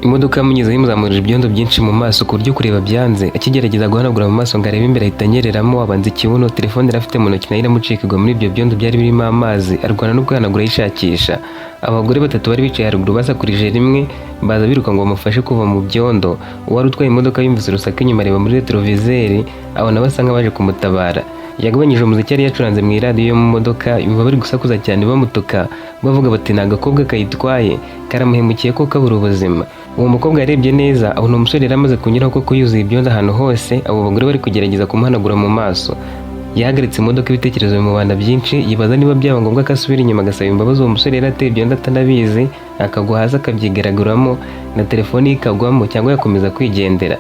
Imodoka yamunyuzeho imuzamurira ibyondo byinshi mu maso ku buryo kureba byanze. Akigerageza guhanagura mu maso ngo arebe imbere ahita anyereramo, abanza ikibuno, telefone yari afite mu ntoki nayo iramucikagwa muri ibyo byondo byari birimo amazi, arwana no kwihanagura yishakisha. Abagore batatu bari bicaye haruguru basakurije rimwe, baza biruka ngo bamufashe kuva mu byondo. Uwari utwaye imodoka yumvise urusaku inyuma areba muri retroviseri, abona basa nk'abaje kumutabara. Yagabanyije umuziki yari yacuranze mu iradiyo yo mu modoka, baba bari gusakuza cyane bamutuka, bavuga bati ni agakobwa kayitwaye, karamuhemukiye ko kabura ubuzima. Uwo mukobwa yarebye neza abona umusore yari amaze kunyuraho koko yuzuye ibyondo ahantu hose, abo bagore bari kugerageza kumuhanagura mu maso. Yahagaritse imodoka, ibitekerezo bimubana byinshi, yibaza niba byaba ngombwa ko asubira inyuma agasaba imbabazi uwo musore yari ateye ibyondo atanabizi, akagwa hasi akabyigaraguramo na telefoni ye ikagwamo cyangwa yakomeza kwigendera.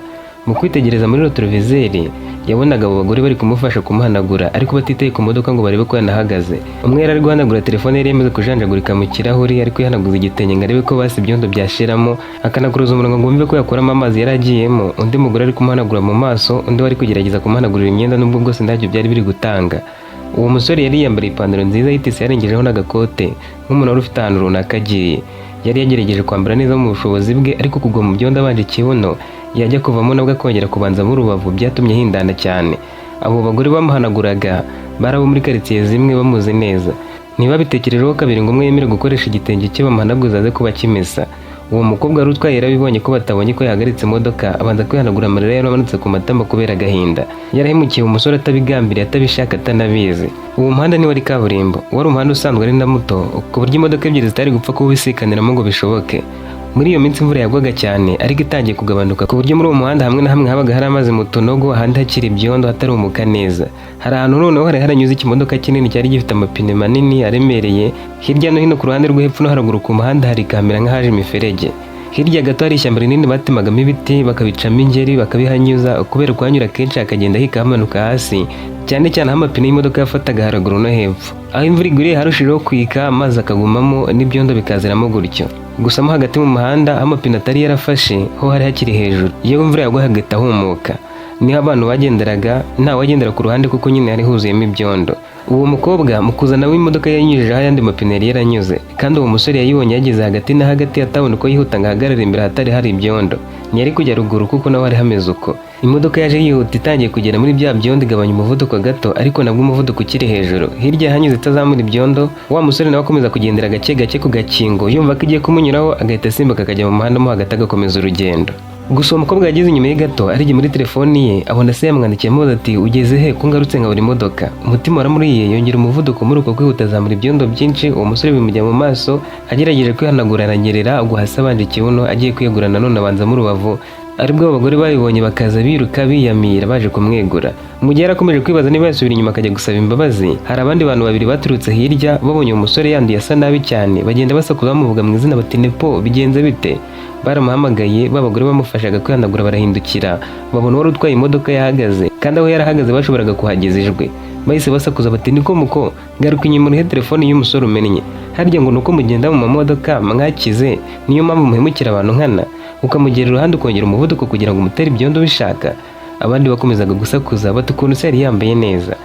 Mu kwitegereza muri retroviseri yabonaga abo bagore bari kumufasha kumuhanagura ariko batitaye ku modoka ngo barebe ko yanahagaze. Umwe yari ari guhanagura telefone yari yamaze kujanjagurika mu kirahuri, ariko yihanaguza igitenge ngo arebe ko basi ibyondo byashiramo, akanakuruza umunwa ngo wumve ko yakuramo amazi yari agiyemo. Undi mugore ari kumuhanagura mu maso, undi wari kugerageza kumuhanagurira imyenda nubwo bwose ntacyo byari biri gutanga. Uwo musore yari yambariye ipantaro nziza y'itisi yarengejeho n'agakote nk'umuntu wari ufite ahantu runaka agiye. Yari yagerageje kwambara neza mu bushobozi bwe, ariko kugwa mu byondo abanje ikibuno, yajya kuvamo nabwo akongera kubanza mu rubavu, byatumye hindana cyane. Abo bagore bamuhanaguraga bari abo muri karitsiye zimwe bamuzi neza, ntibabitekerejeho kabiri ngo umwe yemere gukoresha igitenge cye bamuhanaguza aze kuba kimesa. Uwo mukobwa wari utwaye yarabibonye ko batabonye ko yahagaritse imodoka, abanza kwihanagura amarira yaramanutse ku matama kubera agahinda. Yarahemukiye umusore atabigambiriye, atabishaka, atanabizi. Uwo muhanda ni wari kaburimbo, wari umuhanda usanzwe ari na muto ku buryo imodoka ebyiri zitari gupfa kubisikaniramo ngo bishoboke. Muri iyo minsi imvura yagwaga cyane ariko itangiye kugabanuka ku buryo muri uwo muhanda hamwe na hamwe habaga hari amazi mu tunogo, ahandi hakiri ibyondo hatarumuka neza. Hari ahantu noneho hari haranyuze ikimodoka kinini cyari gifite amapine manini aremereye. Hirya no hino ku ruhande rwo hepfo no haruguru ku muhanda hari kamera nk'ahaje imiferege. Hirya gato hari ishyamba rinini batemagamo ibiti bakabicamo ingeri bakabihanyuza, kubera kuhanyura kenshi hakagenda hikamanuka hasi, cyane cyane aho amapine y'imodoka yafataga haruguru no hepfo. Aho imvura iguriye harushijeho kwika, amazi akagumamo n'ibyondo bikaziramo gutyo. Gusa mo hagati mu muhanda aho amapine atari yarafashe ho hari hakiri hejuru, iyo imvura yagwa hagahita humuka. Niho abantu bagenderaga, nta wagendera ku ruhande kuko nyine hari huzuyemo ibyondo. Uwo mukobwa mu kuzana w'imodoka yanyujijeho ayandi mapine yari yaranyuze, kandi uwo musore yayibonye yageze hagati na hagati atabona uko yihuta ngo ahagarare imbere hatari hari ibyondo. Ntiyari kujya ruguru kuko naho hari hameze uko. Imodoka yaje yihuta itangiye kugera muri bya byondo, igabanya umuvuduko gato, ariko nabwo umuvuduko ukiri hejuru. Hirya hanyuze itazamura ibyondo, wa musore nawe akomeza kugendera gake gake ku gakingo, yumva ko igiye kumunyuraho agahita asimbuka akajya mu muhanda mo hagati agakomeza urugendo. Gusa uwo mukobwa yageze inyuma ye gato, arije muri telefoni ye abona se yamwandikiye amubaza ati ugeze he ko ngarutse nkabura imodoka. Umutima waramuriye, yongera umuvuduko muri uko kwihuta azamura ibyondo byinshi. Uwo musore bimujya mu maso, agerageje kwihanagura aranyerera, agwa hasi abanje ikibuno, agiye kwiyegura nanone abanza mu rubavu. Aribwo abagore babibonye bakaza biruka biyamira baje kumwegura. Mu gihe yarakomeje kwibaza niba yasubira inyuma akajya gusaba imbabazi, hari abandi bantu babiri baturutse hirya babonye uwo musore yanduye asa nabi cyane, bagenda basakuza bamuvuga mu izina bati nepo bigenze bite. Baramuhamagaye, babagore bamufashaga kwihanagura barahindukira, babona wari utwaye imodoka yahagaze, kandi aho yarahagaze bashoboraga kuhageza ijwi. Bahise basakuza bati niko muko garuka inyuma urihe telefoni y'umusore umennye, harya ngo nuko mugenda mu mamodoka mwakize niyo mpamvu muhemukira abantu nkana, ukamugera iruhande ukongera umuvuduko kugira ngo umutere ibyondo bishaka. Abandi bakomezaga gusakuza bati ukuntu se yari yambaye neza.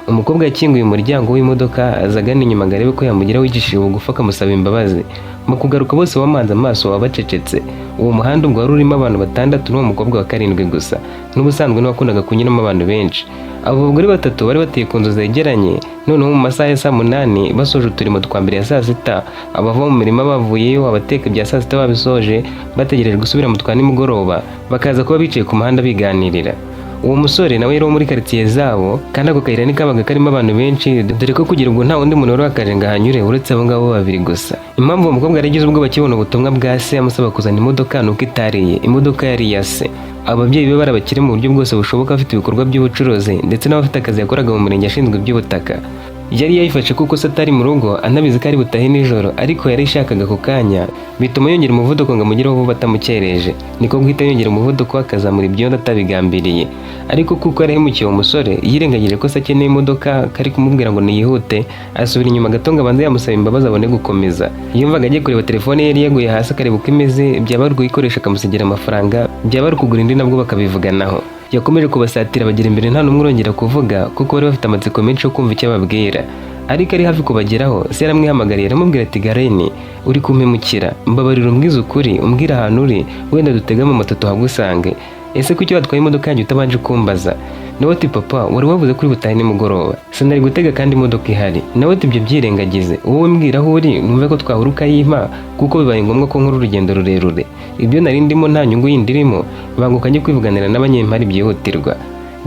Umukobwa yakinguye umuryango w'imodoka azagana inyuma ngo arebe ko yamugeraho wigishije bugufi akamusaba imbabazi. Mu kugaruka bose bamanze amaso wabacecetse. Uwo muhanda ubwo wari urimo abantu 6 n'uwo mukobwa wa 7 gusa, n'ubusanzwe n'abakundaga kunyuramo abantu benshi. Abo bagore batatu bari bateye ku nzu zegeranye, noneho mu masaha ya saa 8 basoje uturimo twa mbere ya saa 6, abava mu mirima bavuyeyo, abateka ibya saa 6 babisoje, bategereje gusubira mu twa nimugoroba, bakaza kuba bicaye ku muhanda biganirira. Uwo musore nawe yari muri karitsiye zabo, kandi ako kayira nikabaga karimo abantu benshi, dore ko kugira ngo nta wundi muntu wari wakaje ngo ahanyure uretse abo ngabo babiri gusa. Impamvu uwo mukobwa yaragize ubwoba akibona ubutumwa bwa se amusaba kuzana imodoka nuko itariye, imodoka yari iya se. Ababyeyi be barabakire mu buryo bwose bushoboka, afite ibikorwa by'ubucuruzi ndetse n'abafite akazi yakoraga mu murenge ashinzwe iby'ubutaka. Yari yayifashe kuko se atari mu rugo, anabizi ko ari butahe nijoro, ariko yari ishakaga ku kanya, bituma yongera umuvuduko ngo amugereho vuba atamukereje. Niko guhita yongera umuvuduko akazamura ibyondo atabigambiriye. Ariko kuko yarahemukiye uwo musore, yirengagije ko se akeneye imodoka, kari kumubwira ngo niyihute, asubira inyuma gato ngo abanze yamusaba imbabazi abone gukomeza. Yumvaga agiye kureba telefone ye yari yaguye hasi akareba uko imeze, byaba ari kuyikoresha akamusigira amafaranga, byaba ari kugura indi nabwo bakabivuganaho. Yakomeje kubasatira bagera imbere nta n'umwe urongera kuvuga kuko bari bafite amatsiko menshi yo kumva icyo ababwira. ariko ari hafi kubageraho se yaramwihamagariye aramubwira ati Gareni uri kumpemukira, mbabarira umbwize ukuri, umbwira ahantu uri, wenda dutega moto tuhagusange. Ese kuki watwaye imodoka yanjye utabanje kumbaza? Nawe ati papa wari wavuze kuri butahe nimugoroba, sinari gutega kandi imodoka ihari. Nawe ati ibyo byirengagize, wowe mbwira aho uri numve ko twahura ukayimpa, kuko bibaye ngombwa ko nkora urugendo rurerure. Ibyo nari ndimo nta nyungu yindi irimo, banguka njye kwivuganira n'abanyempari byihutirwa.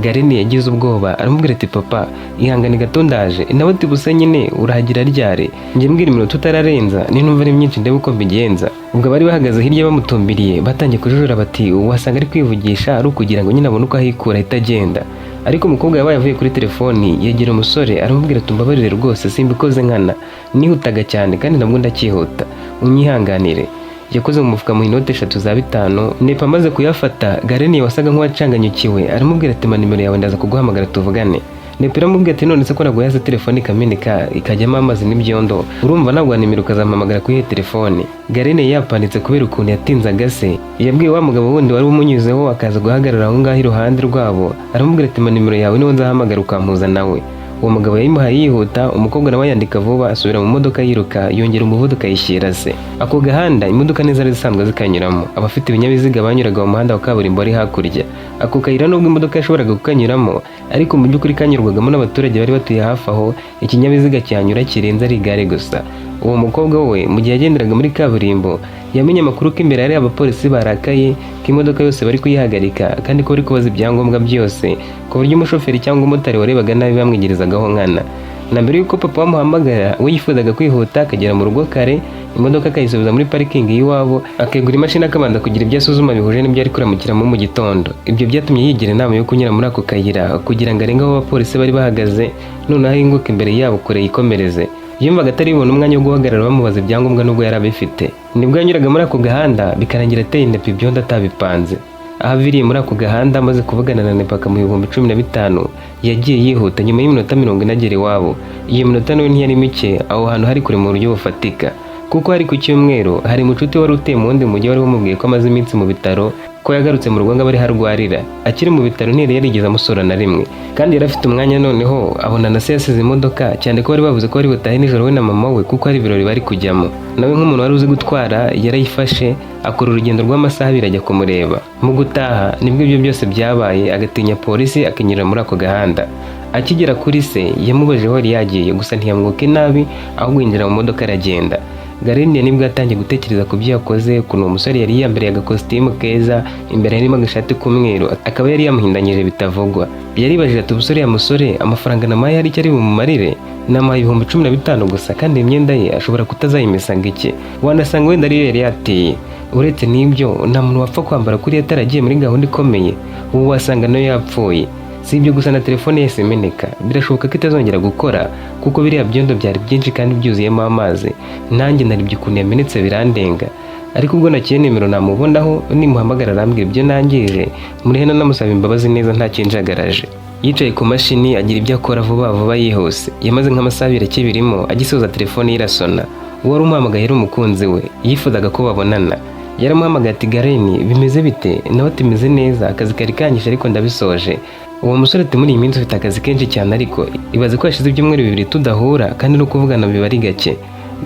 Gareni yagize ubwoba aramubwira ati papa ihangane gato ndaje. Nawe ati busa nyine urahagira ryari? Njye mbwira iminota utararenza ninumva ari myinshi ndebe uko mbigenza. Ubwo bari bahagaze hirya bamutumbiriye batangiye kujujura bati wasanga ari kwivugisha ari ukugira ngo nyine abone uko ahikura itagenda. Ariko umukobwa yabaye avuye kuri telefoni yegera umusore aramubwira ati mbabarire rwose simbikoze nkana, nihutaga cyane kandi nabwo ndakihuta, unyihanganire. Yakoze mu mufuka mu inote 3 za 5. Nepa amaze kuyafata Gareni wasaga nk'uwacanganyukiwe aramubwira ati nimero yawe ndaza kuguhamagara tuvugane. Nepa aramubwira ati none se ko naguha ya telefone ikameneka ikajyamo amazi n'ibyondo, urumva nagwa nimero ukazampamagara kuri telefone. Gareni yapanitse kubera ukuntu yatinzaga se. Yabwiye wa mugabo wundi wari umunyuzeho akaza guhagarara aho ngaho iruhande rwabo aramubwira ati nimero yawe niho nzahamagara ukampuza nawe. Uwo mugabo yayimuhaye yihuta, umukobwa nawe yandika vuba asubira mu modoka yiruka yongera umuvuduko ayishyira se. Ako gahanda imodoka neza zisanzwe zikanyuramo, abafite ibinyabiziga banyuraga mu muhanda wa kaburimbo ari hakurya. Ako kayira nubwo imodoka yashoboraga kukanyuramo, ariko mu by'ukuri kanyurwagamo n'abaturage bari batuye hafi aho, ikinyabiziga cyanyura kirenze ari igare gusa. Uwo mukobwa we mu gihe yagenderaga muri kaburimbo yamenye amakuru ko imbere hari abapolisi barakaye, ko imodoka yose bari kuyihagarika kandi ko bari kubaza ibyangombwa byose, ku buryo umushoferi cyangwa umumotari warebaga nabi bamwigerezagaho nkana. Na mbere yuko papa wamuhamagara we yifuzaga kwihuta akagera mu rugo kare, imodoka akayisubiza muri parikingi y'iwabo, akegura imashini akabanza kugira ibyo asuzuma bihuje n'ibyo ari kuramukiramo mu gitondo. Ibyo byatumye yigira inama yo kunyura muri ako kayira kugira ngo arenge aho abapolisi bari bahagaze, noneho ahinguke imbere yabo kure yikomereze. Yumvaga atari bubone umwanya wo guhagarara bamubaza ibyangombwa nubwo yari abifite. Nibwo yanyuraga muri ako gahanda bikarangira ateye Nepa ibyondo atabipanze. Ahaviriye muri ako gahanda amaze kuvugana na Nepa mu 15,000 yagiye yihuta nyuma y'iminota 40 agera iwabo. Iyo minota nawe ntiyari mike, aho hantu hari kure mu buryo bufatika, kuko hari ku cyumweru hari mucuti wari utuye mu wundi mujyi wari wamubwiye ko amaze iminsi mu bitaro, ko yagarutse mu rugo ngo abari harwarira. Akiri mu bitaro ntiyari yarigeze amusura na rimwe, kandi yari afite umwanya. Noneho abona na se yasize imodoka, cyane ko bari bavuze ko bari butahe nijoro we na mama we kuko hari ibirori bari kujyamo. Nawe nk'umuntu wari uzi gutwara yarayifashe akora urugendo rw'amasaha 2 ajya kumureba. Mu gutaha nibwo ibyo byose byabaye, agatinya polisi akinyura muri ako gahanda. Akigera kuri se yamubajije aho yari yagiye, gusa ntiyamwuke nabi ahubwo yinjira mu modoka aragenda. Gareni nibwo yatangiye gutekereza ku byo yakoze, kuno umusore yari yambereye agakositimu keza, imbere harimo agashati k'umweru, akaba yari yamuhindanyije bitavugwa. Yaribajije ati ubusore ya musore amafaranga namaye hari icyo ari bumumarire? Namaye 15,000 gusa kandi imyenda ye ashobora kutazayimesaga iki, wanasanga wenda ariyo yari yateye. Uretse n'ibyo nta muntu wapfa kwambara kuri yataragiye muri gahunda ikomeye, ubu wasanga nayo yapfuye. Si ibyo gusa na telefone yese imeneka, birashoboka ko itazongera gukora kuko biriya byondo byari byinshi kandi byuzuyemo amazi. Nanjye naribye ukuntu yamenetse birandenga, ariko ubwo nakiye nimero namubonaho nimuhamagara arambwira ibyo nangije, muri heno namusaba imbabazi neza nta kinjagaraje. Yicaye ku mashini agira ibyo akora vuba vuba yihuse. Yamaze nk'amasaha 2 akibirimo agisoza telefone irasona. Uwari umuhamagaye yari umukunzi we, yifuzaga ko babonana. Yaramuhamagaye ati Gareni bimeze bite? Nawe ati meze neza, akazi kari kanyishe ariko ndabisoje. Uwo musore ati muri iyi minsi ufite akazi kenshi cyane, ariko ibaze ko hashize ibyumweru 2 tudahura kandi no kuvugana biba ari gake.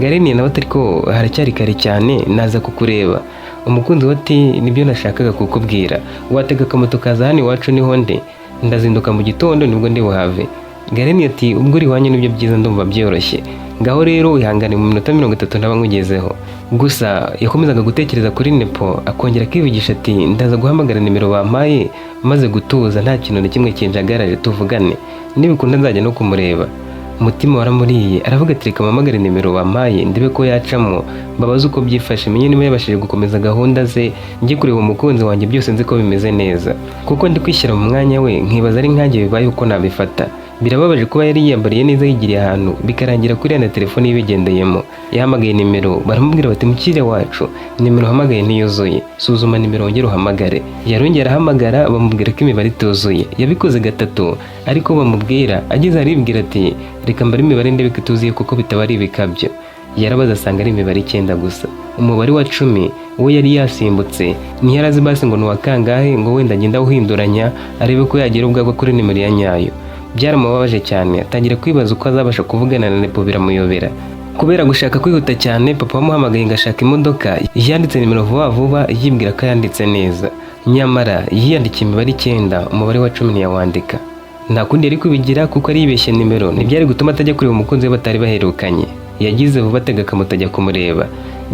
Gareni nawe ati ko haracyari kare cyane naza kukureba. Umukunzi we ati nibyo nashakaga kukubwira, watega akamoto kaza hano iwacu niho ndi, ndazinduka mu gitondo nibwo ndi buhave. Gareni ati ubwo uri wanye nibyo byiza ndumva byoroshye, ngaho rero wihangane mu minota 30 ndaba nkugezeho. Gusa yakomezaga gutekereza kuri Nepo, akongera akivugisha ati ndaza guhamagara nimero bampaye maze gutuza nta kintu na kimwe kinjagaraje tuvugane, nibikunda nzajya no kumureba. Umutima waramuriye aravuga ati reka mpamagare nimero bampaye ndebe ko yacamo, mbabaza uko byifashe menye niba yabashije gukomeza gahunda ze, njye kureba umukunzi wanjye byose nzi ko bimeze neza, kuko ndi kwishyira mu mwanya we nkibaza ari nkanjye bibaye uko nabifata. Birababaje kuba yari yiyambariye neza yigiriye ahantu bikarangira kuri na telefone yibigendeyemo. Yahamagaye nimero baramubwira bati mukire wacu nimero uhamagaye ntiyuzuye, suzuma nimero wongera uhamagare. Yarongera ahamagara bamubwira ko imibare ituzuye. Yabikoze 3 ariko bamubwira ageze aribwira ati reka mbare imibare ndebe ko ituzuye kuko bitaba ari ibikabyo. Yarabaza asanga ari imibare 9 gusa. Umubare wa 10 we yari yasimbutse, ntiyarazi basi ngo nuwakangahe ngo wenda agenda uhinduranya arebe ko yagira ubwagwa kuri nimero ya nyayo. Byaramubabaje cyane, atangira kwibaza uko azabasha kuvugana na Nepo biramuyobera. Kubera gushaka kwihuta cyane, papa wamuhamagaye ngo ashaka imodoka, yanditse nimero vuba vuba yibwira ko yanditse neza. Nyamara yiyandikiye imibare 9, umubare wa 10 ntiyawandika. Nta kundi yari kubigira kuko ari yibeshye nimero, ntibyari gutuma atajya kureba umukunzi we batari baherukanye. Yagize vuba atega akamoto ajya kumureba.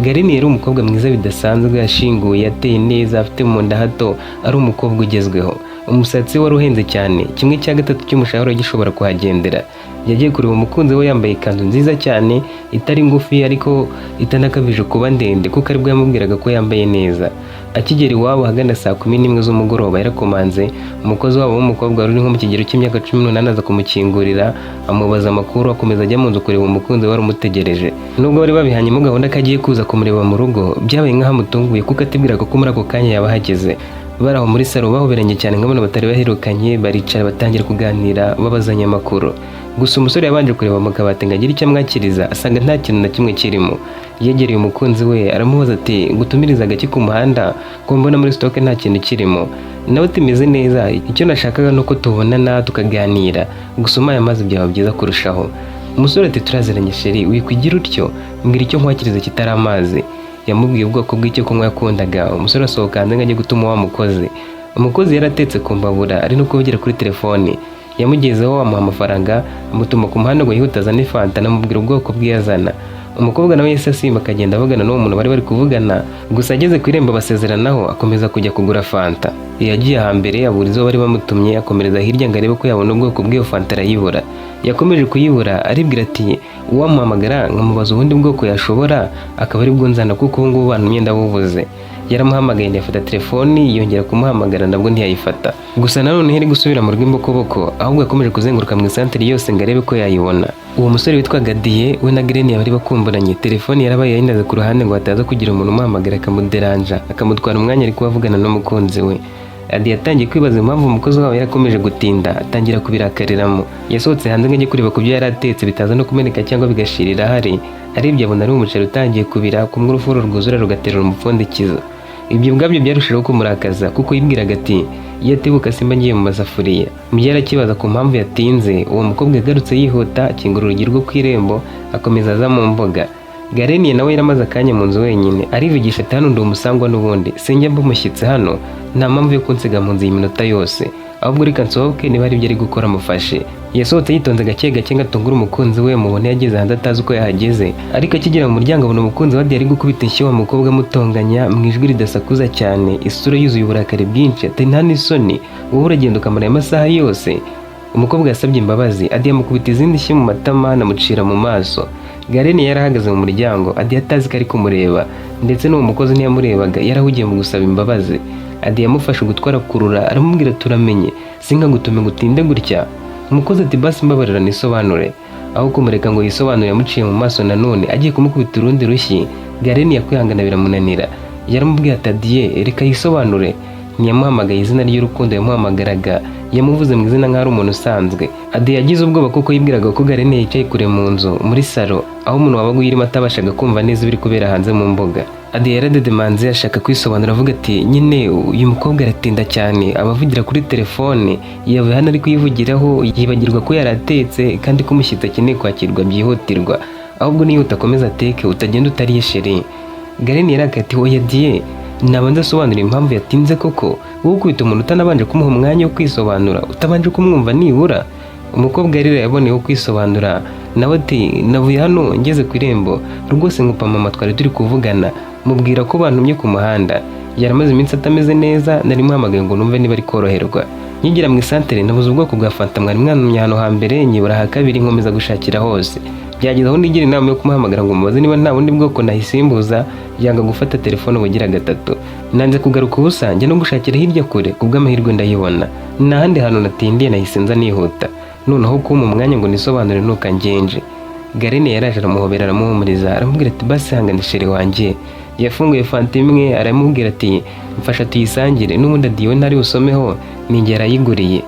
Gareni yari umukobwa mwiza bidasanzwe, ashinguye, ateye neza, afite mu nda hato, ari umukobwa ugezweho. Umusatsi wari uhenze cyane, 1/3 cy'umushahara gishobora kuhagendera. Yagiye kureba umukunzi we yambaye ikanzu nziza cyane, itari ngufi ariko itanakabije kuba ndende kuko aribwo yamubwiraga ko yambaye neza. Akigera iwabo hagana saa 11 z'umugoroba yarakomanze, umukozi wabo w'umukobwa wari nko mu kigero cy'imyaka 18 aza kumukingurira, amubaza amakuru, akomeza ajya mu nzu kureba umukunzi wari umutegereje. Nubwo bari babihanyemo gahunda ko agiye kuza kumureba mu rugo, byabaye nk'amutunguye kuko atibwiraga ko muri ako kanya yaba ahageze. Bari aho muri salo bahoberanye cyane nk'abantu batari baherukanye, baricara batangira kuganira babazanya amakuru. Gusa umusore yabanje kureba mu kabati ngo agire icyo amwakiriza, asanga nta kintu na kimwe kirimo. Yegereye umukunzi we aramubaza ati ngutumiriza agaki ku muhanda ko mbona muri stock nta kintu kirimo. Nawe timeze neza, icyo nashakaga nuko tubonana tukaganira, gusoma aya mazi byaba byiza kurushaho. Umusore ati turaziranye sheri, wikwigira utyo, mbwira icyo nkwakiriza kitari amazi. Yamubwiye ubwoko bw'icyo kunywa yakundaga. Umusore asohoka hanze ngo ajye gutuma wa mukozi. Umukozi yaratetse ku mbabura ari no kuvugira kuri telefone. Yamugezeho amuha amafaranga, amutuma ku muhanda ngo yihute azane fanta, namubwira ubwoko bw'iyazana. Umukobwa nawe yese asimba akagenda avugana n'uwo muntu bari kuvugana, gusa ageze ku irembo basezeranaho akomeza kujya kugura fanta. Yagiye hambere abura izo bari bamutumye, akomereza hirya ngo arebe ko yabona ubwoko bw'iyo fanta, arayibura. Yakomeje kuyibura aribwira ati uwamuhamagara nkamubaza ubundi bwoko yashobora akaba ari bwo nzana kuko ubu ngubu bantumye ndabuvuze. Yaramuhamagaye ndafata telefoni, yongera kumuhamagara nabwo ntiyayifata. Gusa nanone ntiyari gusubira mu rw'imbokoboko, ahubwo yakomeje kuzenguruka mu isantere yose ngo arebe ko yayibona. Uwo musore witwa Gadiye we na Greni bari bakumburanye, telefoni yarabaye yayinaze ku ruhande ngo ataza kugira umuntu umuhamagara akamuderanja, akamutwara umwanya ari kubavugana n'umukunzi we. Adi yatangiye kwibaza impamvu umukozi wabo yarakomeje gutinda, atangira kubirakariramo. Yasohotse hanze ngo ajye kureba ku byo yari atetse bitaza no kumeneka cyangwa bigashirira hari. Aribyo abona ari umuceri utangiye kubira, kumwe urufuro rwuzura rugaterura umupfundikizo. Ibyo bwabyo byarushijeho kumurakaza kuko yibwiraga ati iyo atibuka simba ngiye mu masafuriya. Mubyara kibaza ku mpamvu yatinze, uwo mukobwa yagarutse yihuta, akingura urugi rwo ku irembo, akomeza aza mu mboga. Gareni nawe yaramaze akanya mu nzu wenyine, arivugisha ati hano ndi umusangwa n'ubundi, sinjya mbumushyitse hano, nta mpamvu yo kunsiga mu nzu iyi minota yose, ahubwo reka nsohoke niba ari ibyo ari gukora amufashe. Yasohotse yitonze gake gake ngo atungure umukunzi we, mubone yageze hanze atazi uko yahageze, ariko akigera mu muryango abona umukunzi we ari gukubita inshyi wa mukobwa amutonganya mu ijwi ridasakuza cyane, isura yuzuye uburakari bwinshi, ati nta n'isoni, wowe uragenda ukamara amasaha yose. Umukobwa yasabye imbabazi, Adi yamukubita izindi nshyi mu matama anamucira mu maso. Gareni yarahagaze mu muryango, Adi atazi ko ari kumureba, ndetse n'uwo mukozi ntiyamurebaga, yarahugiye mu gusaba imbabazi. Adi yamufashe gutwara kurura, aramubwira turamenye, sinkagutume gutinde gutya. Umukozi ati basi mbabarira nisobanure. Aho kumureka ngo yisobanure yamuciye mu maso nanone, agiye kumukubita urundi rushyi. Gareni yakwihangana biramunanira. Yaramubwiye ati Adiye reka yisobanure. Ntiyamuhamagaye izina ry'urukundo yamuhamagaraga, yamuvuze mu izina nk'ari umuntu usanzwe. Adi yagize ubwoba kuko yibwiraga ko Gareni yicaye kure mu nzu muri salo, aho umuntu wabaga uyirimo atabashaga kumva neza ibiri kubera hanze mu mboga. Adi yaradedemanze ashaka kwisobanura avuga ati nyine uyu mukobwa aratinda cyane, abavugira kuri telefone, yavuye hano ari kuyivugiraho yibagirwa ko yaratetse kandi ko umushyitsi akeneye kwakirwa byihutirwa, ahubwo niyo utakomeza ateke utagenda utariye sheri. Gareni yarakati oya Diye, nabanza asobanura impamvu yatinze koko, wowe ukubita umuntu utanabanje kumuha umwanya wo kwisobanura, utabanje kumwumva nibura. Umukobwa yarira yaboneyeho kwisobanura, nawe ati navuye hano ngeze ku irembo, rwose nkupa mama twari turi kuvugana, mubwira ko bantumye ku muhanda, yaramaze iminsi atameze neza, nari muhamagaye ngo numve niba ari koroherwa. Nyigira mu isantere nabuze ubwoko bwa fanta mwari mwantumye hano hambere, nyibura ha kabiri nkomeza gushakira hose. Byageze aho nigira inama yo kumuhamagara ngo mubaze niba nta bundi bwoko nahisimbuza, yanga gufata telefone ubugira gatatu. Nanze kugaruka ubusa njya no gushakira hirya kure, kubw'amahirwe ndayibona. N'ahandi hantu natindiye nahise nza nihuta, noneho kuma umwanya ngo nisobanure nuka ngenje. Gareni yaraje aramuhobera aramuhumuriza, aramubwira ati basi hangane sheri wanjye. Yafunguye fanta imwe aramubwira ati mfasha tuyisangire, n'ubundi Adiwe ntari usomeho ninjye yarayiguriye.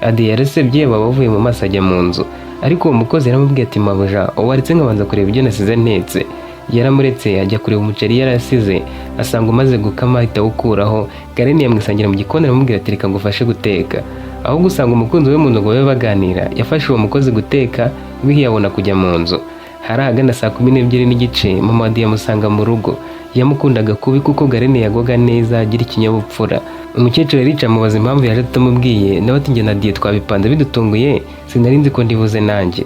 Adi yarasebye bavuye mu maso ajya mu nzu, ariko uwo mukozi yaramubwiye ati mabuja uwaritse nkabanza kureba ibyo nasize ntetse. Yaramuretse ajya kureba umuceri yarasize, asanga umaze gukama ahita awukuraho. Gareni yamwisangira mu gikoni aramubwira ati reka ngufashe guteka. aho gusanga umukunzi we mu nzu ngo babe baganira, yafashe uwo mukozi guteka bihiye abona kujya mu nzu. Hari ahagana saa 12:30 mama wa Diya amusanga mu rugo. Yamukundaga kubi kuko Garene yagoga neza agira ikinyabupfura. Umukecuru yarica amubaza impamvu yaje atamubwiye, nawe ati njye na Diya twabipanze bidutunguye, sinari nzi ko ndibuze nanjye.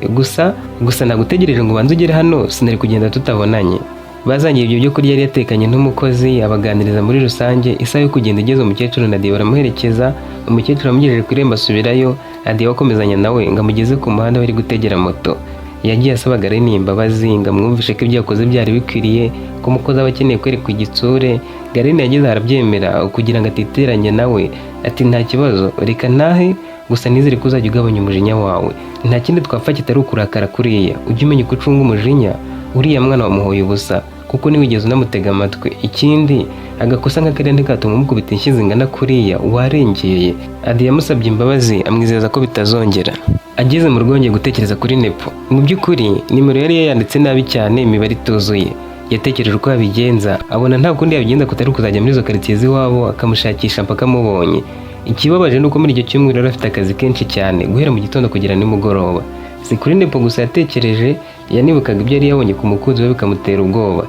Gusa nagutegereje ngo ubanze ugere hano, sinari kugenda tutabonanye. Bazangiye ibyo byo kurya yari yatekanye n'umukozi abaganiriza muri rusange. Isaha yo kugenda igeze umukecuru na Diya baramuherekeza. Umukecuru amugejeje ku irembo asubirayo, Diya wakomezanya nawe ngo amugeze ku muhanda bari gutegera moto. Yagiye asaba Garene imbabazi ngo amwumvishe ko ibyo yakoze byari bikwiriye, ko umukozi aba akeneye kwerekwa igitsure. Garene yagize arabyemera kugira ngo atiteranye nawe, ati nta kibazo reka ntahe, gusa nizere ko uzajya ugabanya umujinya wawe. Nta kindi twapfa kitari ukurakara kuriya, ujye umenya uko ucunga umujinya. Uriya mwana wamuhoye ubusa kuko niwigeze unamutega amatwi. Ikindi agakosa nk'akariya ntikatuma umukubita inshyi zingana kuriya, warengeye. Diya yamusabye imbabazi amwizeza ko bitazongera. Ageze mu rugo yongeye gutekereza kuri Nepo. Mu by'ukuri nimero yari yanditse nabi cyane, imibare ituzuye. Yatekereje uko yabigenza, abona nta kundi yabigenza kutari kuzajya muri izo karitsiye z'iwabo akamushakisha mpaka amubonye. Ikibabaje nuko muri icyo cyumweru yari afite akazi kenshi cyane, guhera mu gitondo kugera nimugoroba. Si kuri Nepo gusa yatekereje, yanibukaga ibyo yari yabonye ku mukunzi we bikamutera ubwoba.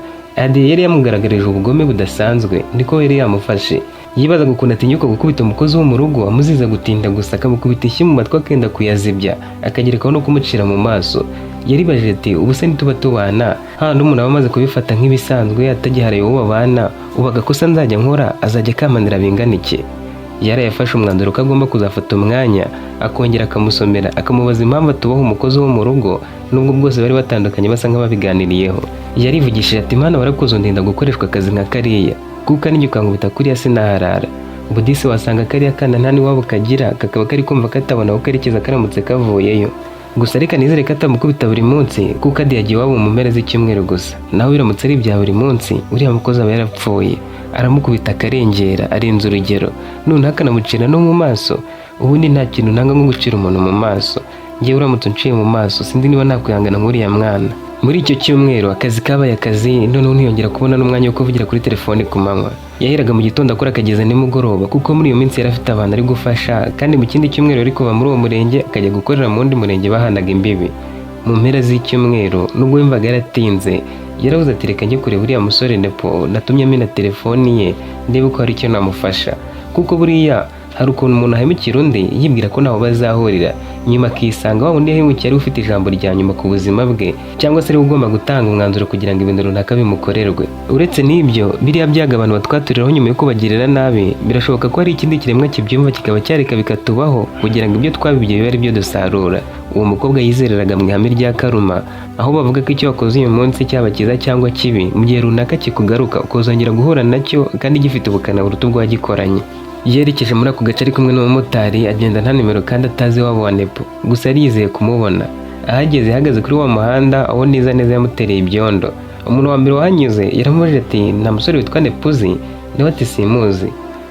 Diya yari yamugaragarije ubugome budasanzwe, niko yari yamufashe. Yibazaga ukuntu atinyuka gukubita umukozi wo mu rugo amuziza gutinda gusa, akamukubita inshyi mu matwi akenda kuyazibya, akagerekaho no kumucira mu maso. Yaribajije ati ubu se nituba tubana, handi umuntu aba amaze kubifata nk'ibisanzwe atagiharaye uwo babana, ubu agakosa nzajya nkora azajya akamanira bingana iki? Yarayafashe umwanzuro ko agomba kuzafata umwanya akongera akamusomera, akamubaza impamvu atubaho umukozi wo mu rugo nubwo bwose bari batandukanye basa nk'ababiganiriyeho. Yarivugishije ati Mana warakoze undinda gukoreshwa akazi nka kariya, kuko ninjye ukankubita kuriya sinaharara. Ubu disi wasanga kariya kana nta n'iwabo kagira, kakaba kari kumva katabona aho kerekeza karamutse kavuyeyo. Gusa reka nizere ko atamukubita buri munsi kuko Diya yagiye iwabo mu mpera z'icyumweru gusa. Nawe biramutse ari ibya buri munsi uriya mukozi aba yarapfuye. Aramukubita akarengera arenze urugero, none akanamucira no mu maso. Ubundi nta kintu nanga nko gucira umuntu mu maso. Ngewe uramutse unciye mu maso sinzi niba nakwihangana nk'uriya mwana. Muri icyo cyumweru akazi kabaye akazi, noneho ntiyongera kubona n'umwanya wo kuvugira kuri telefone ku manywa. Yaheraga mu gitondo akora akageza nimugoroba kuko muri iyo minsi yari afite abantu ari gufasha, kandi mu kindi cyumweru ari kuva muri uwo murenge akajya gukorera mu wundi murenge bahanaga imbibi. Mu mpera z'icyumweru nubwo yumvaga yaratinze, yaravuze ati reka njye kureba uriya musore Nepo natumye amena telefoni ye ndebe ko hari icyo namufasha, kuko buriya hari ukuntu umuntu ahemukira undi yibwira ko ntaho bazahurira, nyuma akisanga wa wundi yahemukiye ari ufite ijambo rya nyuma ku buzima bwe, cyangwa se ari ugomba gutanga umwanzuro kugira ngo ibintu runaka bimukorerwe. Uretse n'ibyo, biriya byaga abantu batwaturiraho nyuma yo kubagirira nabi, birashoboka ko hari ikindi kiremwa kibyumva kikaba cyareka bikatubaho kugira ngo ibyo twabibye bibe ari byo dusarura. Uwo mukobwa yizereraga mu ihame rya karuma, aho bavuga ko icyo wakoze uyu munsi cyaba cyiza cyangwa kibi, mu gihe runaka kikugaruka ukazongera guhura nacyo kandi gifite ubukana buruta ubwagikoranye. Yerekeje muri ako gace ari kumwe n'umumotari, agenda nta nimero kandi atazi iwabo wa Nepo, gusa yari yizeye kumubona. Ahageze yahagaze kuri wa muhanda aho neza yamutereye ibyondo. Umuntu wa mbere wahanyuze yaramubajije ati nta musore witwa Nepo uzi? Nawe ati simuzi.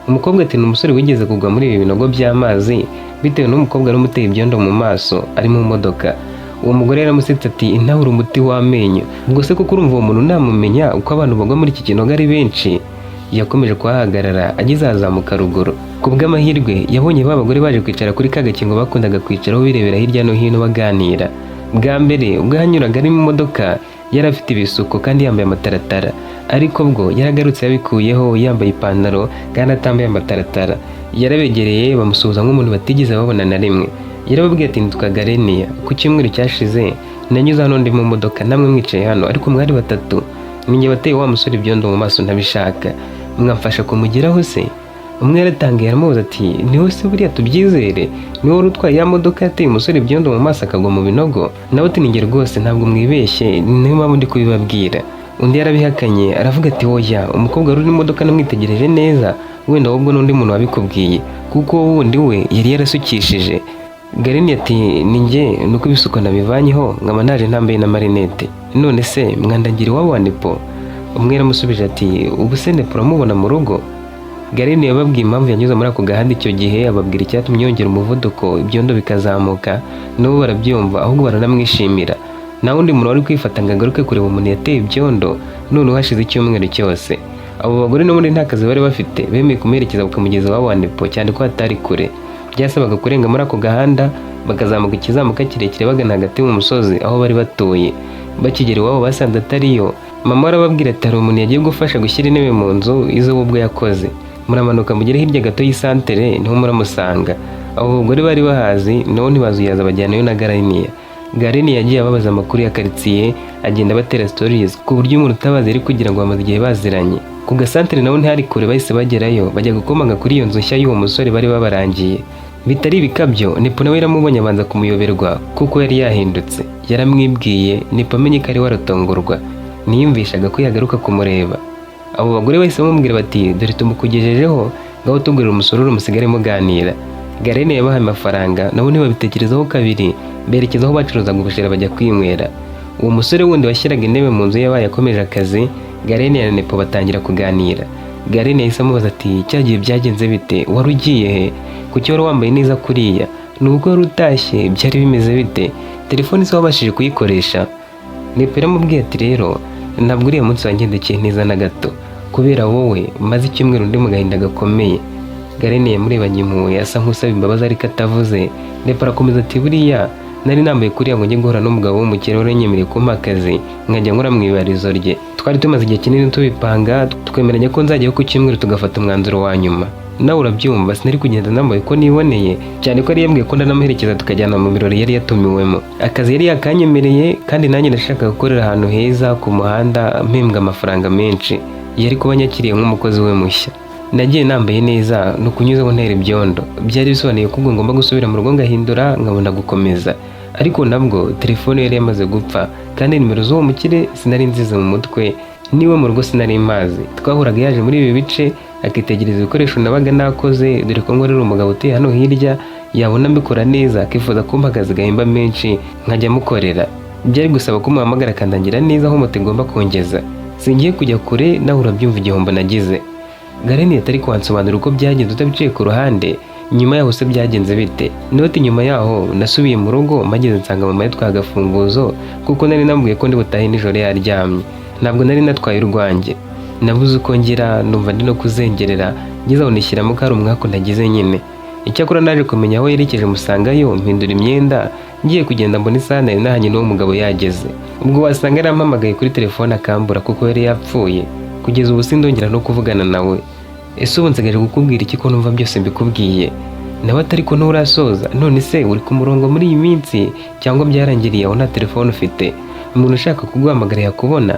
Umukobwa ati ni umusore wigeze kugwa muri ibi binogo by'amazi bitewe n'umukobwa ari umuteye ibyondo mu maso ari mu modoka. Uwo mugore yaramusetse ati nawe uri umuti w'amenyo, ubwo se kuko urumva uwo muntu namumenya uko abantu bagwa muri iki kinogo ari benshi? Yakomeje kuhahagarara ageze azamuka ruguru. Ku bw'amahirwe yabonye ba bagore baje kwicara kuri ka gakingo bakundaga kwicaraho birebera hirya no hino baganira. Bwa mbere ubwo yanyuraga ari mu modoka yari afite ibisuko kandi yambaye amataratara, ariko bwo yaragarutse yabikuyeho yambaye ipantaro kandi atambaye amataratara. Yarabegereye bamusuhuza nk'umuntu batigeze babona na rimwe. Yarababwiye ati nitwa Garene, ku cyumweru cyashize nanyuze hano ndi mu modoka namwe mwicaye hano, ariko mwari batatu. Ninjye wateye wa musore ibyondo mu maso ntabishaka, mwamfasha kumugeraho se? Umwe yaratangiye aramubaza ati niwe se buriya tubyizere? Niwe wari utwaye ya modoka yateye umusore ibyondo mu maso akagwa mu binogo? Nawe ati ninjye rwose ntabwo mwibeshye, niyo mpamvu ndi kubibabwira. Undi yarabihakanye aravuga ati oya, umukobwa wari uri mu modoka namwitegereje neza, wenda ahubwo n'undi muntu wabikubwiye, kuko wowe wundi we yari yarasukishije. Garene ati ninjye nuko ibisuko nabivanyeho nkaba naje ntambaye na marinete, none se mwandagira iwabo wa Nepo? Umwe yaramusubije ati ubu se Nepo uramubona mu rugo? Garene yababwiye impamvu yanyuze muri ako gahanda icyo gihe, ababwira icyatumye yongera umuvuduko ibyondo bikazamuka, nabo barabyumva ahubwo baranamwishimira. Nta wundi muntu wari kwifata ngo agaruke kureba umuntu yateye ibyondo none hashize icyumweru cyose. Abo bagore n'ubundi nta kazi bari bafite, bemeye kumuherekeza bakamugeza iwabo wa Nepo cyane ko hatari kure. byasabaga kurenga muri ako gahanda bakazamuka ikizamuka kirekire bagana hagati mu musozi aho bari batuye. Bakigera iwabo basanze atariyo. Mama arababwira ati hari umuntu yagiye gufasha gushyira intebe mu nzu izo we ubwo yakoze, muramanuka mugere hirya gato y'isantere niho muramusanga. Abo bagore bari bahazi nabo ntibazuyaza bajyanayo na Garenia. Garenia yagiye ababaza amakuru ya karitsiye, agenda batera stories ku buryo umuntu utabazi ari kugira ngo bamaze igihe baziranye. Ku gasantere nabo ntihari kure, bahise bagerayo bajya gukomanga kuri iyo nzu nshya y'uwo musore bari babarangiye. Bitari ibikabyo, Nepo nawe yaramubonye abanza kumuyoberwa kuko yari yahindutse. Yaramwibwiye, Nepo amenye ko ari waratongorwa, niyumvishaga ko yagaruka kumureba. Abo bagore bahise bamubwira bati dore tumukugejejeho, ngaho tugurira umusururu musigare muganira. Garenia yabahaye amafaranga nabo ntibabitekerezaho kabiri, berekeza aho bacuruzaga ubushera bajya kwinywera. Uwo musore wundi washyiraga intebe mu nzu yabaye akomeje akazi, Garenia na Nepo batangira kuganira. Garenia yahise amubaza ati cyagiye byagenze bite, wari ugiye he, kuki wari wambaye neza kuriya, nubwo wari utashye byari bimeze bite, telefone se wabashije kuyikoresha? Nepo yaramubwiye ati rero ntabwo uriya munsi wangendekeye neza na gato, kubera wowe maze icyumweru ndi mu gahinda gakomeye. Garenia yamurebanye impuhwe asa nk'usaba imbabazi ariko atavuze. Nepo arakomeza ati buriya nari nambaye kuriya ngo njye guhura n'umugabo w'umukire waranyemereye kumpa akazi nkajya nkora mu ibarizo rye. Twari tumaze igihe kinini tubipanga, twemeranya ko nzajyayo ku cyumweru tugafata umwanzuro wa nyuma. Nawe urabyumva, sinari kugenda nambaye ko niboneye, cyane ko yari yambwiye ko ndanamuherekeza tukajyana mu birori yari yatumiwemo. Akazi yari yakanyemereye kandi nanjye ndashaka gukorera ahantu heza ku muhanda mpembwa amafaranga menshi. Yari kuba anyakiriye nk'umukozi we mushya. Nagiye nambaye neza no kunyuzaho ntera ibyondo. Byari bisobanuye ko ngomba gusubira mu rugo ngahindura nkabona gukomeza. Ariko nabwo telefone yari yamaze gupfa kandi nimero z'uwo mukire sinari nziza mu mutwe, niwe mu rugo sinari mazi. Twahuraga yaje muri ibi bice akitegereza ibikoresho nabaga nakoze, dore ko ngorera umugabo utuye hano hirya, yabona mbikora neza akifuza kumpa akazi gahemba menshi nkajya mukorera. Byari gusaba ko muhamagara akandangira neza aho moto igomba kongeza. Singiye kujya kure, nawe urabyumva igihombo nagize. Garenia atari kwansobanura uko byagenze utabiciye ku ruhande. Nyuma yaho se byagenze bite? Noti nyuma yaho nasubiye mu rugo, mageze nsanga mama yatwaye agafunguzo kuko nari namubwiye ko ndi butahe nijoro yaryamye. Ntabwo nari natwaye urwanjye. Nabuze uko ngira, numva ndi no kuzengerera, ngeze aho nishyiramo ko ari umwaka nagize nyine. Icyakora naje kumenya aho yerekeje musangayo, mpindura imyenda, ngiye kugenda mbona isaha nari nahanye n'uwo mugabo yageze. Ubwo wasanga yarampamagaye kuri telefone akambura kuko yari yapfuye. Kugeza ubu sindongera no kuvugana nawe. Ese ubu nsigaje kukubwira iki ko numva byose mbikubwiye? Nawe atari ko nturasoza, none se uri ku murongo muri iyi minsi cyangwa byarangiriye aho nta telefone ufite? Umuntu ushaka kuguhamagara yakubona?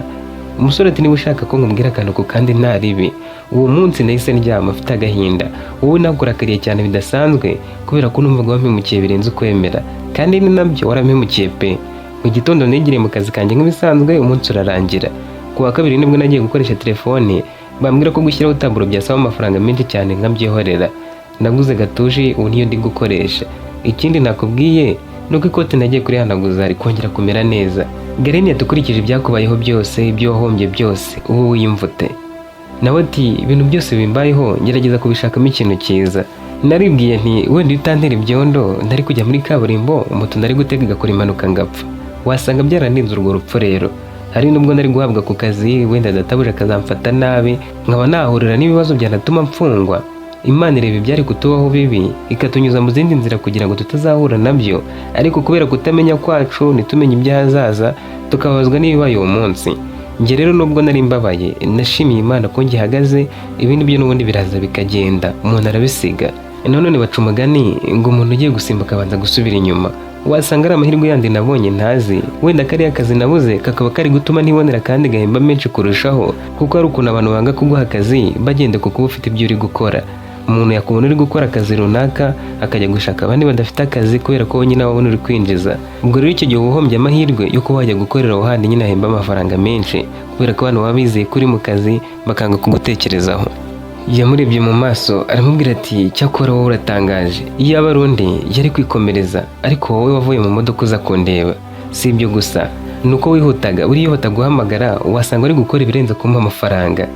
Umusore ati niba ushaka ko nkubwira akantu ko kandi nta ribi. Uwo munsi nahise ndyama afite agahinda. Wowe nakurakariye cyane bidasanzwe kubera ko numvaga wampemukiye birenze ukwemera, kandi ni nabyo warampemukiye pe. Mu gitondo nigiriye mu kazi kanjye nk'ibisanzwe, umunsi urarangira. Ku wa kabiri nibwo nagiye gukoresha telefone, bambwira ko gushyiraho taburo byasaba amafaranga menshi cyane nkabyihorera. Naguze gatushi, ubu niyo ndi gukoresha. Ikindi nakubwiye nuko ikote nagiye kurihanaguza rikongera kumera neza. Garenia tukurikije ibyakubayeho byose, ibyo wahombye byose, ubu wiyumvute. Nawe ati ibintu byose bimbayeho ngerageza kubishakamo ikintu cyiza. Naribwiye nti wenda utantera ibyondo ndari kujya muri kaburimbo, moto ndari gutega igakora impanuka ngapfa. Wasanga byarandinze urwo rupfu rero. Hari nubwo nari guhabwa ku kazi, wenda databuje akazamfata nabi, nkaba nahurira n'ibibazo byanatuma mfungwa. Imana ireba ibyari kutubaho bibi ikatunyuza mu zindi nzira kugira ngo tutazahura nabyo, ariko kubera kutamenya kwacu ntitumenye iby'ahazaza tukababazwa n'ibibaye uwo munsi. Njye rero nubwo nari mbabaye, nashimiye Imana ko ngihagaze, ibindi byo n'ubundi biraza bikagenda, umuntu arabisiga. None baca umugani ngo umuntu ugiye gusimbuka abanza gusubira inyuma. Wasanga ari amahirwe yandi nabonye ntazi, wenda kariya kazi nabuze kakaba kari gutuma ntibonera kandi gahemba menshi kurushaho, kuko hari ukuntu abantu banga kuguha akazi bagende ku kuba ufite ibyo uri gukora. Umuntu yakubona uri gukora akazi runaka akajya gushaka abandi badafite akazi kubera ko nyine ababona uri kwinjiza. Ubwo rero icyo gihe uhombye amahirwe yo kuba wajya gukorera aho handi nyine ahemba amafaranga menshi, kubera ko abantu baba bizeye kuri mu kazi bakanga kugutekerezaho. Yamurebye mu maso aramubwira ati cyakora wowe uratangaje, iyo aba ari undi yari kwikomereza, ariko wowe wavuye mu modoka uza kundeba. Si ibyo gusa, nuko wihutaga, buriya bataguhamagara wasanga uri gukora ibirenze kumpa amafaranga.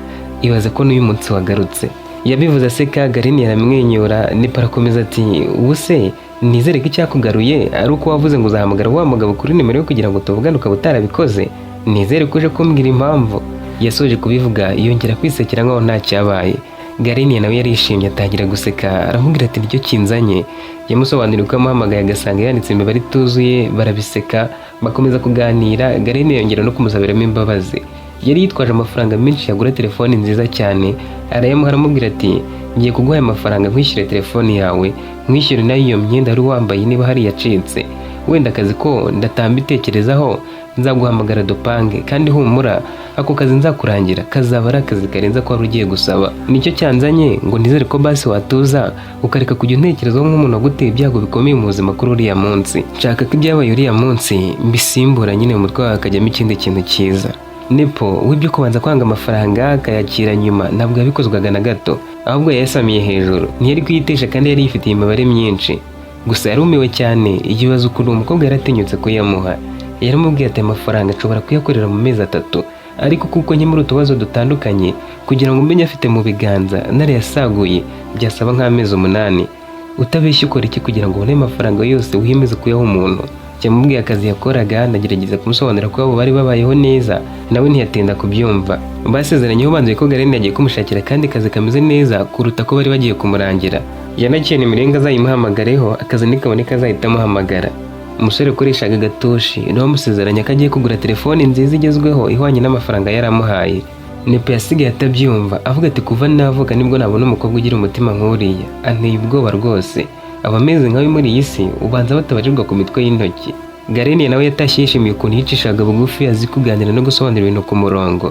Ibaze ko n'uyu munsi wagarutse. Yabivuze aseka, Garenia aramwenyura. Nepo arakomeza ati ubuse nizere ko icyakugaruye ari uko wavuze ngo uzahamagara wa mugabo kuri nimero yo kugira ngo tuvugane ukaba utarabikoze. Nizere ko uje kumbwira impamvu. Yasoje kubivuga yongera kwisekera nkaho nta cyabaye. Garenia nawe yarishimye atangira guseka aramubwira ati nicyo kinzanye. Yamusobanuriye uko amuhamagaye agasanga yanditse imibare ituzuye, barabiseka bakomeza kuganira. Garenia yongera no kumusabiramo imbabazi. Yari yitwaje amafaranga menshi yagura telefoni nziza cyane, arayamuha aramubwira ati ngiye kuguha amafaranga nkwishyure telefoni yawe, nkwishyure nayo iyo myenda wari wambaye niba hari yacitse, wenda akazi ko ndatambitekerezaho nzaguhamagara dupange, kandi humura ako kazi nzakurangira kazaba ari akazi karenza ko wari ugiye gusaba. Nicyo cyanzanye ngo nizere ko basi watuza ukareka kujya untekerezaho nk'umuntu waguteye ibyago bikomeye mu buzima kuri uriya munsi. Nshaka ko ibyabaye uriya munsi mbisimbura nyine mu mutwe wawe hakajyamo ikindi kintu cyiza. Nepo wibyo kubanza kwanga amafaranga akayakira nyuma ntabwo yabikozwaga na gato, ahubwo yayasamiye hejuru. Ntiyari kuyitesha kandi yari yifitiye imibare myinshi, gusa yarumiwe cyane ikibazo ukuntu umukobwa yaratinyutse kuyamuha. Yaramubwiye ati amafaranga nshobora kuyakorera mu mezi 3, ariko kuko nkemura utubazo dutandukanye kugira ngo umenye afite mu biganza narayasaguye byasaba nk'amezi 8. Utabeshya ukora iki kugira ngo ubone amafaranga yose wihemeze kuyaha umuntu? Yamubwiye akazi yakoraga, ndagerageza kumusobanurira ko abo bari babayeho neza, nawe ntiyatinda kubyumva. Basezeranyeho banzuye ko Garenia agiye kumushakira kandi kazi kameze neza kuruta ko bari bagiye kumurangira. Yanaciye nimero azayimuhamagareho, akazi nikaboneka azahita amuhamagara. Umusore ukoreshaga gatoshi nawe amusezeranya ko agiye kugura telefoni nziza igezweho ihwanye n'amafaranga yaramuhaye. Nepo yasigaye atabyumva avuga ati kuva navuga nibwo nabona umukobwa ugira umutima nk'uriya, anteye ubwoba rwose. Abameze nkawe muri iyi si ubanza batabarirwa ku mitwe y'intoki. Garenia nawe yatashye yishimiye ukuntu yicishaga bugufi, azi kuganira no gusobanura ibintu ku murongo.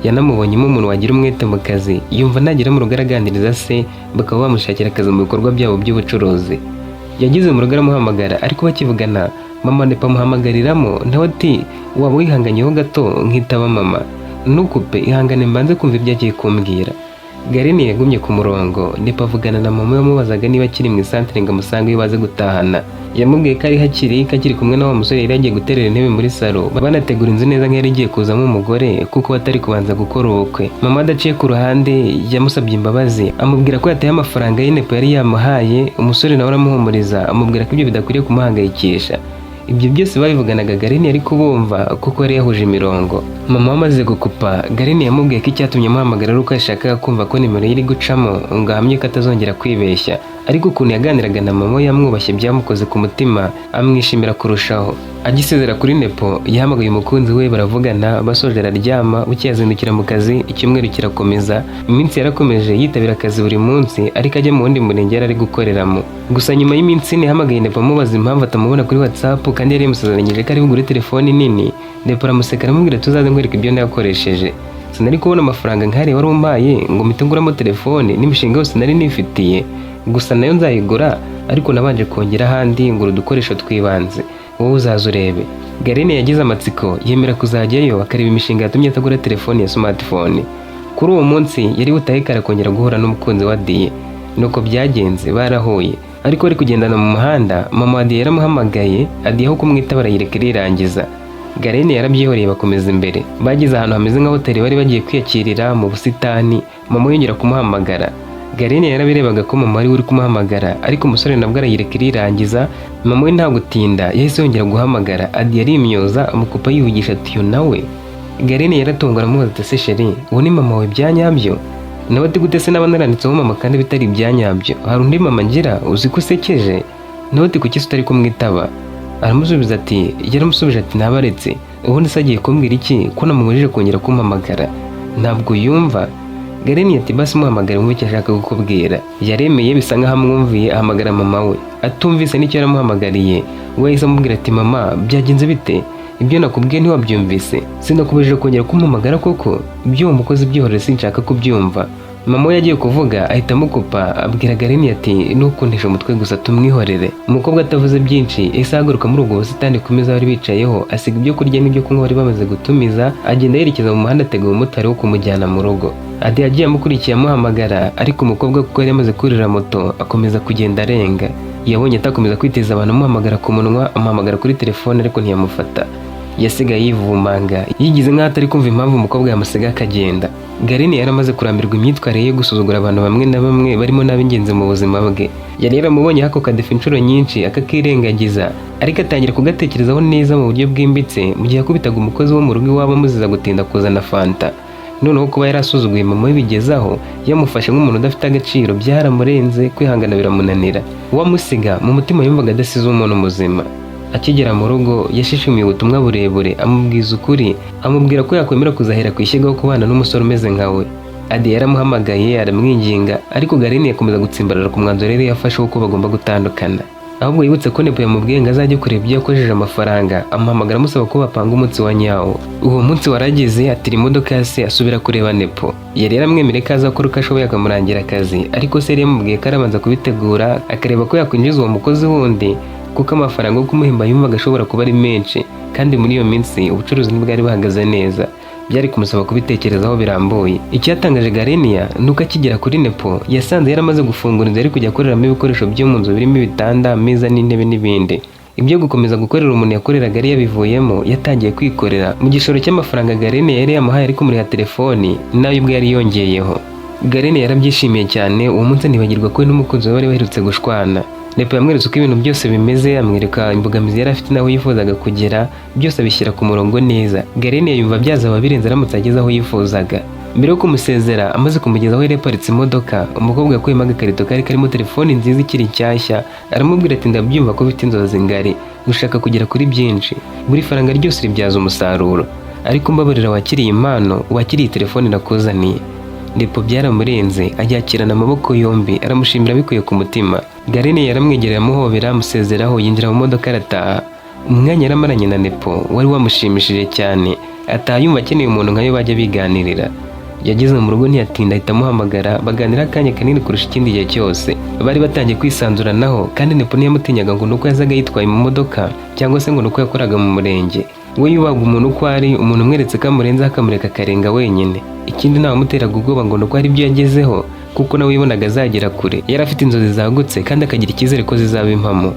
Yanamubonyemo umuntu wagira umwete mu kazi, yumva nagera mu rugo araganiriza se bakaba bamushakira akazi mu bikorwa byabo by'ubucuruzi. Yagize mu rugo aramuhamagara, ariko bakivugana mama Nepo amuhamagariramo, nawe ati waba wihanganyeho gato nkitaba mama, ntukupe ihangane mbanze kumva ibyo agiye kumbwira. Garenia yagumye ku murongo. Nepo avugana na mama yamubazaga niba akiri mu isantere ngo amusange baze gutahana. Yamubwiye ko ari hakiri kumwe na wa musore yari agiye guterera intebe muri salo, banategura inzu neza nk'iyari igiye kuzamo umugore kuko batari kubanza gukora ubukwe. Mama adaciye ku ruhande yamusabye imbabazi, amubwira ko yataye amafaranga ye Nepo yari yamuhaye. Umusore nawe aramuhumuriza amubwira ko ibyo bidakwiriye kumuhangayikisha. Ibyo byose babivuganaga Garenia ariko bumva kuko yari yahuje imirongo. Mama amaze gukupa, Garenia yamubwiye ko icyatumye amuhamagara ari uko yashakaga kumva ko nimero ye iri gucamo ngo ahamye ko atazongera kwibeshya. Ariko ukuntu yaganiraga na mama yamwubashye byamukoze ku mutima, amwishimira kurushaho. Agisezera kuri Nepo yahamagaye umukunzi we baravugana, basoje araryama. Bucye yazindukira mu kazi, icyumweru kirakomeza. Iminsi yarakomeje yitabira akazi buri munsi, ariko ajya mu wundi murenge yari ari gukoreramo. Gusa nyuma y'iminsi ine yahamagaye Nepo amubaza impamvu atamubona kuri WhatsApp kandi yari yamusezeranyije ko ari bugure telefoni nini. Nepo aramuseka aramubwira tuzaze nkwereka ibyo nakoresheje. Sinari kubona amafaranga nk'ari wari umpaye ngo mpite nguramo telefoni n'imishinga yose nari nifitiye, gusa nayo nzayigura, ariko nabanje kongera ahandi ngura udukoresho twibanze, wowe uzaza urebe. Garenia yagize amatsiko yemera kuzajyayo akareba imishinga yatumye atagura telefoni ya smartphone. Kuri uwo munsi yari butahe kare kongera guhura n'umukunzi wa Die. Nuko byagenze barahuye, ariko ari kugendana mu muhanda mama wa Die yaramuhamagaye, Die aho kumwitaba arayireka irirangiza. Garenia yarabyihoreye bakomeza imbere. Bageze ahantu hameze nka hoteli bari bagiye kwiyakirira mu busitani. Mama yongera kumuhamagara. Garenia yarabirebaga ko mama ari uri kumuhamagara, ariko umusore nabwo arayireka irirangiza. Mama we nta gutinda yahise yongera guhamagara. Adi yarimyoza amukupa yivugisha ati yo nawe. Garenia yaratungura amubaza ati se sheri uwo ni mama we byanyabyo? Nawe ati gute se naba naranditseho mama kandi bitari ibyanyabyo? Hari undi mama ngira uzi ko usekeje? Nawe ati kuki utari kumwitaba? Aramusubiza ati yaramusubije ati nabaretse. Ubundi se agiye kumbwira iki ko namubujije kongera kumpamagara? Ntabwo yumva. Garenia ati basi muhamagare mu cyo ashaka kukubwira. Yaremeye bisa nkaho amwumviye ahamagara mama we. Atumvise n'icyo yaramuhamagariye, we yahise amubwira ati mama byagenze bite? Ibyo nakubwiye ntiwabyumvise? Sinakubujije kongera kumpamagara koko? Ibyo uwo mukozi byihorere sinshaka kubyumva. Mama we yagiye kuvuga ahita amukupa abwira Garenia ati ntukundisha umutwe gusa tumwihorere. Umukobwa atavuze byinshi yahise ahaguruka muri ubwo busitani ku meza bari bicayeho, asiga ibyo kurya n'ibyo kunywa bari bamaze gutumiza, agenda yerekeza mu muhanda atega umumotari wo kumujyana mu rugo. Adi yagiye amukurikiye amuhamagara, ariko umukobwa kuko yari yamaze kurira moto akomeza kugenda arenga. Yabonye atakomeza kwiteza abantu amuhamagara ku munwa, amuhamagara kuri telefone ariko ntiyamufata. Yasigaye yivumanga yigize nk'aho atari kumva impamvu umukobwa yamusiga akagenda. Garenia yaramaze kurambirwa imyitwarire yo gusuzugura abantu bamwe na bamwe barimo n'ab'ingenzi mu buzima bwe. Yari yaramubonye hako kadefa inshuro nyinshi akakirengagiza, ariko atangira kugatekerezaho neza mu buryo bwimbitse mu gihe akubitaga umukozi wo mu rugo iwabo amuziza gutinda kuzana fanta. noneho kuba yarasuzuguye mama we bigezaho yamufashe nk'umuntu udafite agaciro byaramurenze, kwihangana biramunanira. Uwamusiga mu mutima yumvaga adasize umuntu muzima. Akigera mu rugo yashishimiye ubutumwa burebure, amubwiza ukuri, amubwira ko yakwemera kuzahera ku ishyigaho kubana n'umusore umeze nka we. Adi yaramuhamagaye aramwinginga, ariko Garenia yakomeza gutsimbarara ku mwanzuro yari yafashe ko bagomba gutandukana. Ahubwo yibutse ko Nepo yamubwiye ngo azajye kureba ibyo yakojeje amafaranga, amuhamagara amusaba ko bapanga umunsi wa nyawo. Uwo munsi warageze, atira imodoka ya se asubira kureba Nepo. Yari yaramwemereye ko azakora uko ashoboye akamurangira akazi, ariko se yari yamubwiye ko arabanza kubitegura akareba ko yakwinjiza uwo mukozi wundi, kuko amafaranga yo kumuhemba yumvaga ashobora kuba ari menshi, kandi muri iyo minsi ubucuruzi ntibwari buhagaze neza. Byari kumusaba kubitekerezaho birambuye. Icyatangaje Garenia nuko akigera kuri Nepo yasanze yaramaze gufungura inzu ari kujya akoreramo ibikoresho byo mu nzu birimo ibitanda, ameza n'intebe n'ibindi. Ibyo gukomeza gukorera umuntu yakoreraga yari yabivuyemo, yatangiye kwikorera. Mu gishoro cy'amafaranga Garenia yari yamuhaye ari kumuriha telefoni nayo ubwo yari yongeyeho. Garenia yarabyishimiye cyane. Uwo munsi ntibagirwa ko n'umukunzi we bari baherutse gushwana. Nepo yamweretse uko ibintu byose bimeze, amwereka imbogamizi yari afite naho yifuzaga kugera, byose abishyira ku murongo neza. Garenia yumva byazaba birenze aramutse ageze aho yifuzaga. Mbere yo kumusezera, amaze kumugezaho yari yaparitse imodoka, umukobwa yakuyemo agakarito kari karimo telefoni nziza ikiri nshyashya, aramubwira ati ndabyumva ko ufite inzozi ngari, ushaka kugera kuri byinshi, buri faranga ryose ribyaza umusaruro, ariko mbabarira wakiriye impano, wakiriye telefoni nakuzaniye. Nepo byaramurenze, aryakirana amaboko yombi, aramushimira bikuye ku mutima. Garenia yaramwegereye amuhobera, amusezeraho, yinjira mu modoka arataha. Umwanya yaramaranye na Nepo wari wamushimishije cyane, ataha yumva akeneye umuntu nkayo bajya biganirira. Yageze mu rugo ntiyatinda, ahita amuhamagara, baganira akanya kanini kurusha ikindi gihe cyose. Bari batangiye kwisanzuranaho, kandi Nepo ntiyamutinyaga ngo nuko yazaga yitwaye mu modoka cyangwa se ngo nuko yakoraga mu murenge. We yubaga umuntu uko ari, umuntu umweretse ko amurenze akamureka akarenga wenyine. Ikindi ntawamuteraga ubwoba ngo nuko hari ibyo yagezeho, kuko nawe yibonaga azagera kure. Yari afite inzozi zagutse kandi akagira icyizere ko zizaba impamo.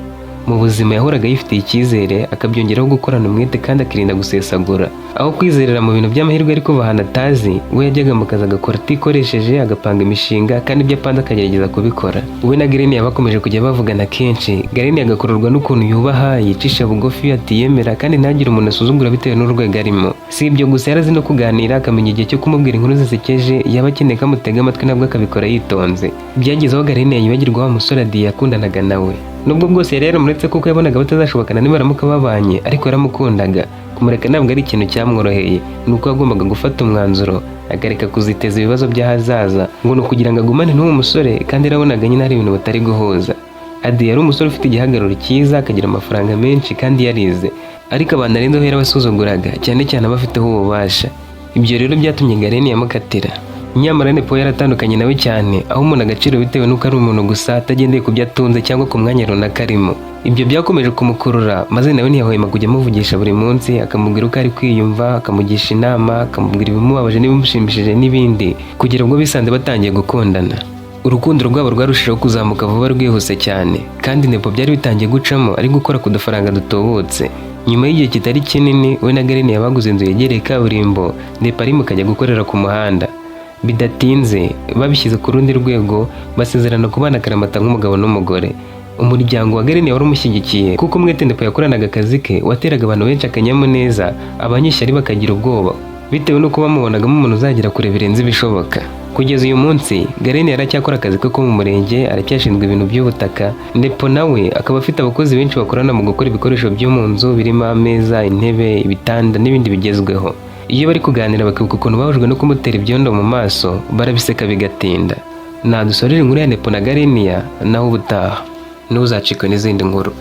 Mu buzima yahoraga yifitiye icyizere, akabyongeraho gukorana umwete kandi akirinda gusesagura. Aho kwizerera mu bintu by'amahirwe ariko bahana atazi, we yajyaga mu kazi agakora atikoresheje, agapanga imishinga kandi ibyo apanze akagerageza kubikora. We na Garenia bakomeje kujya bavugana kenshi. Garenia agakururwa n'ukuntu yubaha, yicisha bugufi, atiyemera kandi ntagire umuntu asuzugura bitewe n'urwego arimo. Si ibyo gusa, yarazi no kuganira, akamenya igihe cyo kumubwira inkuru zisekeje, yaba akeneye ko amutega amatwi nabwo akabikora yitonze. Byageze aho Garenia yibagirwa wa musore Adi yakundanaga nawe. Nubwo bwose yari yaramuretse kuko yabonaga batazashobokana nibaramuka babanye, ariko yaramukundaga. Kumureka ntabwo ari ikintu cyamworoheye, nuko yagombaga gufata umwanzuro, agareka kuziteza ibibazo by'ahazaza ngo ni ukugira ngo agumane n'uwo musore, kandi yarabonaga nyine hari ibintu batari guhuza. Adi yari umusore ufite igihagararo cyiza, akagira amafaranga menshi kandi yarize, ariko abantu arenzeho yarabasuzuguraga, cyane cyane abafiteho ububasha. Ibyo rero byatumye Garenia amukatira. Nyamara Nepo yaratandukanye nawe cyane, aho umuntu agaciro bitewe n'uko ari umuntu gusa, atagendeye ku byo atunze cyangwa ku mwanya runaka arimo. Ibyo byakomeje kumukurura, maze nawe ntiyahwema kujya amuvugisha buri munsi, akamubwira uko ari kwiyumva, akamugisha inama, akamubwira ibimubabaje n'ibimushimishije n'ibindi, kugera ubwo bisanze batangiye gukundana. Urukundo rwabo rwarushijeho kuzamuka vuba rwihuse cyane, kandi Nepo byari bitangiye gucamo ari gukora ku dufaranga dutobotse. Nyuma y'igihe kitari kinini, we na Garenia baguze inzu yegereye kaburimbo, Nepo arimo kajya gukorera ku muhanda. Bidatinze babishyize ku rundi rwego, basezerana kubana akaramata nk'umugabo n'umugore. Umuryango wa Garenia wari umushyigikiye, kuko umwete Nepo yakoranaga akazi ke wateraga abantu benshi akanyamuneza, abanyeshyari bakagira ubwoba bitewe n'uko bamubonagamo umuntu uzagera kure birenze ibishoboka. Kugeza uyu munsi Garenia aracyakora akazi ke ko mu murenge, aracyashinzwe ibintu by'ubutaka. Nepo nawe akaba afite abakozi benshi bakorana mu gukora ibikoresho byo mu nzu birimo ameza, intebe, ibitanda n'ibindi bigezweho. Iyo bari kuganira bakibuka ukuntu bahujwe no kumutera ibyondo mu maso, barabiseka bigatinda. Nadusorera inkuru ya Nepo na Garenia, naho ubutaha ntuzacikwe n'izindi nkuru.